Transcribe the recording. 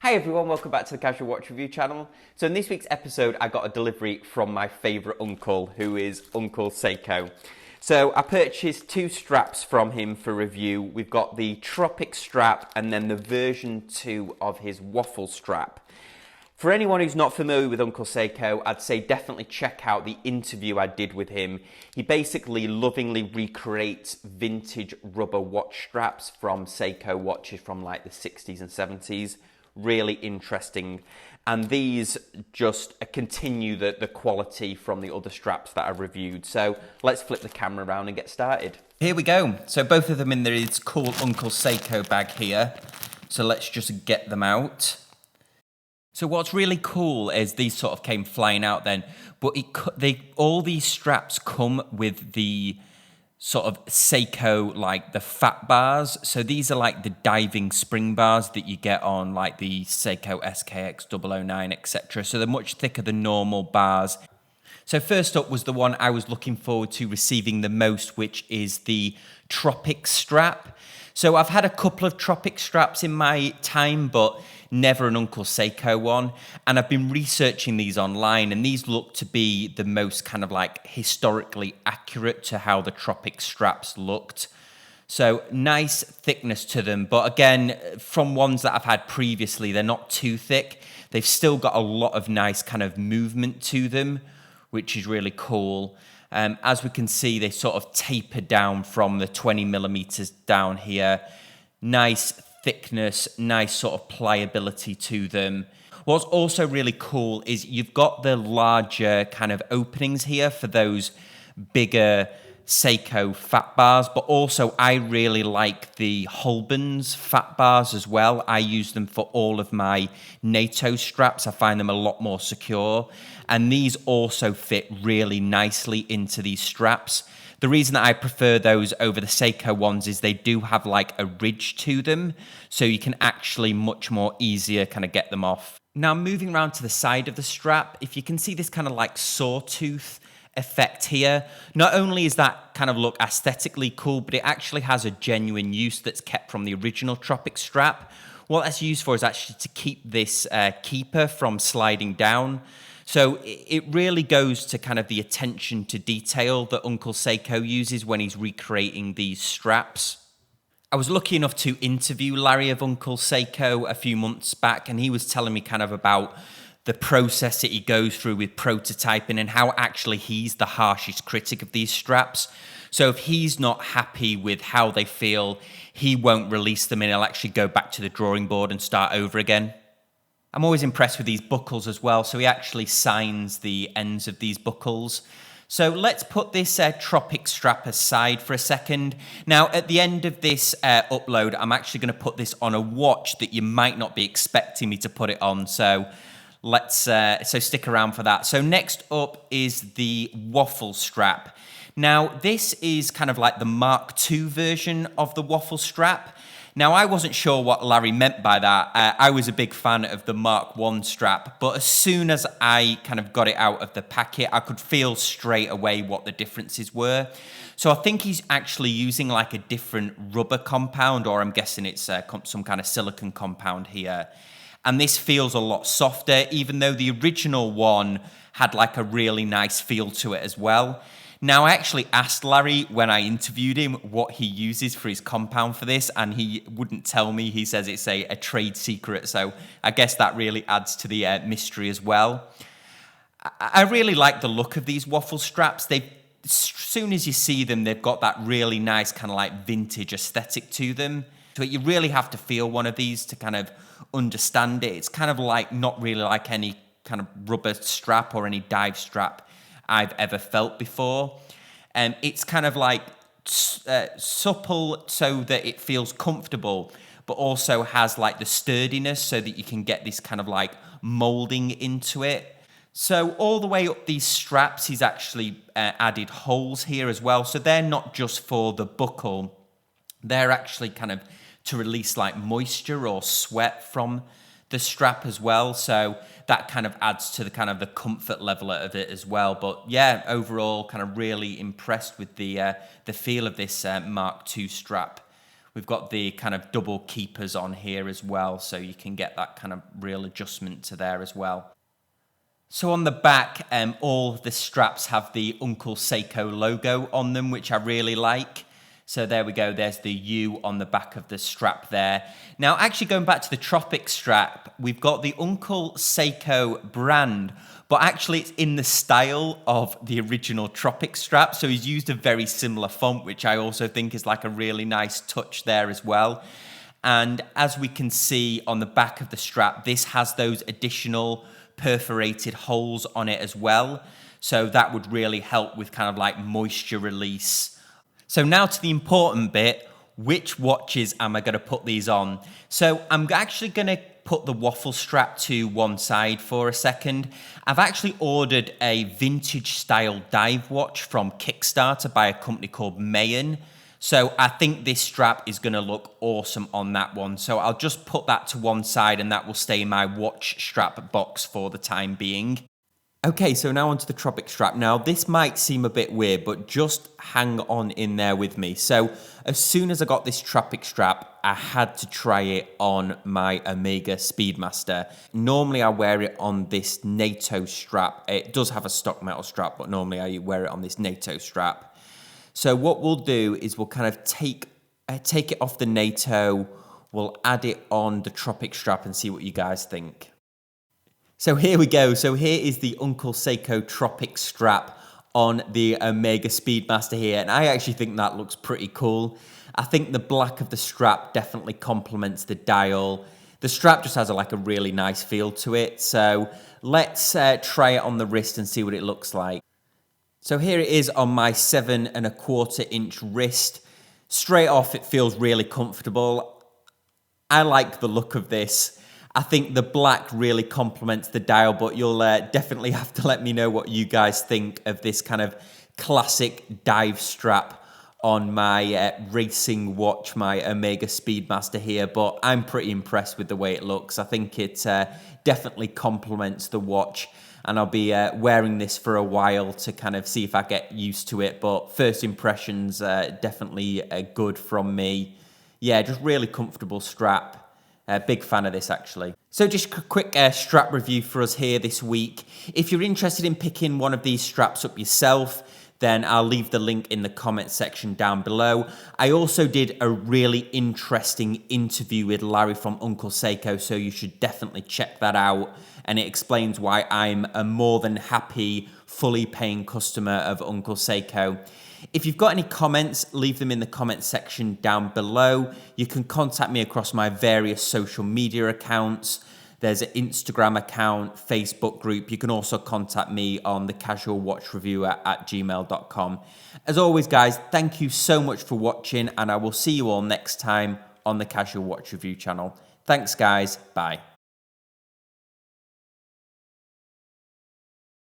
Hi everyone, welcome back to the Casual Watch Review channel. So in this week's episode, I got a delivery from my favourite uncle, who is Uncle Seiko. So I purchased two straps from him for review. We've got the Tropic strap and then the version 2 of his Waffle strap. For anyone who's not familiar with Uncle Seiko, I'd say definitely check out the interview I did with him. He basically lovingly recreates vintage rubber watch straps from Seiko watches from like the 60s and 70s. Really interesting. And these just continue the quality from the other straps that I reviewed. So let's flip the camera around and get started. Here we go. So both of them in this cool Uncle Seiko bag here. So let's just get them out. So what's really cool is these sort of came flying out then, but all these straps come with the sort of Seiko, like the fat bars. So these are like the diving spring bars that you get on like the Seiko SKX 009, etc. So they're much thicker than normal bars. So first up was the one I was looking forward to receiving the most, which is the Tropic strap. So I've had a couple of Tropic straps in my time, but never an Uncle Seiko one. And I've been researching these online, and these look to be the most kind of like historically accurate to how the Tropic straps looked. So nice thickness to them. But again, from ones that I've had previously, they're not too thick. They've still got a lot of nice kind of movement to them, which is really cool. As we can see, they sort of taper down from the 20 millimeters down here. Nice thickness, nice sort of pliability to them. What's also really cool is you've got the larger kind of openings here for those bigger Seiko fat bars, but also I really like the Holben's fat bars as well. I use them for all of my NATO straps. I find them a lot more secure, and these also fit really nicely into these straps. The reason that I prefer those over the Seiko ones is they do have like a ridge to them, so you can actually much more easier kind of get them off. Now moving around to the side of the strap, if you can see this kind of like sawtooth effect here, not only is that kind of look aesthetically cool, but it actually has a genuine use that's kept from the original Tropic strap. What that's used for is actually to keep this keeper from sliding down. So it really goes to kind of the attention to detail that Uncle Seiko uses when he's recreating these straps. I was lucky enough to interview Larry of Uncle Seiko a few months back, and he was telling me kind of about the process that he goes through with prototyping and how actually he's the harshest critic of these straps. So if he's not happy with how they feel, he won't release them and he'll actually go back to the drawing board and start over again. I'm always impressed with these buckles as well, so he actually signs the ends of these buckles. So let's put this Tropic strap aside for a second. Now, at the end of this upload, I'm actually going to put this on a watch that you might not be expecting me to put it on, so so stick around for that. So next up is the Waffle strap. Now, this is kind of like the Mark II version of the Waffle strap. Now, I wasn't sure what Larry meant by that. I was a big fan of the Mark I strap, but as soon as I kind of got it out of the packet, I could feel straight away what the differences were. So I think he's actually using like a different rubber compound, or I'm guessing it's some kind of silicone compound here. And this feels a lot softer, even though the original one had like a really nice feel to it as well. Now, I actually asked Larry when I interviewed him what he uses for his compound for this, and he wouldn't tell me. He says it's a trade secret, so I guess that really adds to the mystery as well. I really like the look of these Waffle straps. As soon as you see them, they've got that really nice kind of like vintage aesthetic to them. So you really have to feel one of these to kind of understand it. It's kind of like not really like any kind of rubber strap or any dive strap I've ever felt before. It's kind of like supple so that it feels comfortable, but also has like the sturdiness so that you can get this kind of like molding into it. So all the way up these straps, he's actually added holes here as well. So they're not just for the buckle, they're actually kind of to release like moisture or sweat from the strap as well. So that kind of adds to the kind of the comfort level of it as well. But yeah, overall kind of really impressed with the feel of this Mark II strap, We've got the kind of double keepers on here as well, so you can get that kind of real adjustment to there as well. So on the back, all the straps have the Uncle Seiko logo on them, which I really like. So there we go, there's the U on the back of the strap there. Now, actually going back to the Tropic strap, we've got the Uncle Seiko brand, but actually it's in the style of the original Tropic strap. So he's used a very similar font, which I also think is like a really nice touch there as well. And as we can see on the back of the strap, this has those additional perforated holes on it as well. So that would really help with kind of like moisture release. So now to the important bit, which watches am I going to put these on? So I'm actually going to put the waffle strap to one side for a second. I've actually ordered a vintage style dive watch from Kickstarter by a company called Mayan. So I think this strap is going to look awesome on that one. So I'll just put that to one side and that will stay in my watch strap box for the time being. Okay, so now onto the Tropic strap. Now, this might seem a bit weird, but just hang on in there with me. So, as soon as I got this Tropic strap, I had to try it on my Omega Speedmaster. Normally, I wear it on this NATO strap. It does have a stock metal strap, but normally I wear it on this NATO strap. So, what we'll do is we'll kind of take it off the NATO, we'll add it on the Tropic strap and see what you guys think. So here we go. So here is the Uncle Seiko Tropic strap on the Omega Speedmaster here. And I actually think that looks pretty cool. I think the black of the strap definitely complements the dial. The strap just has like a really nice feel to it. So let's try it on the wrist and see what it looks like. So here it is on my 7¼ inch wrist. Straight off, it feels really comfortable. I like the look of this. I think the black really complements the dial, but you'll definitely have to let me know what you guys think of this kind of classic dive strap on my racing watch, my Omega Speedmaster here. But I'm pretty impressed with the way it looks. I think it definitely complements the watch, and I'll be wearing this for a while to kind of see if I get used to it. But first impressions, definitely good from me. Yeah, just really comfortable strap. Big fan of this, actually. So just a quick strap review for us here this week. If you're interested in picking one of these straps up yourself, then I'll leave the link in the comment section down below. I also did a really interesting interview with Larry from Uncle Seiko, so you should definitely check that out. And it explains why I'm a more than happy, fully paying customer of Uncle Seiko. If you've got any comments, leave them in the comment section down below. You can contact me across my various social media accounts. There's an Instagram account, Facebook group. You can also contact me on the casualwatchreviewer@gmail.com. As always, guys, thank you so much for watching, and I will see you all next time on the Casual Watch Review channel. Thanks, guys. Bye.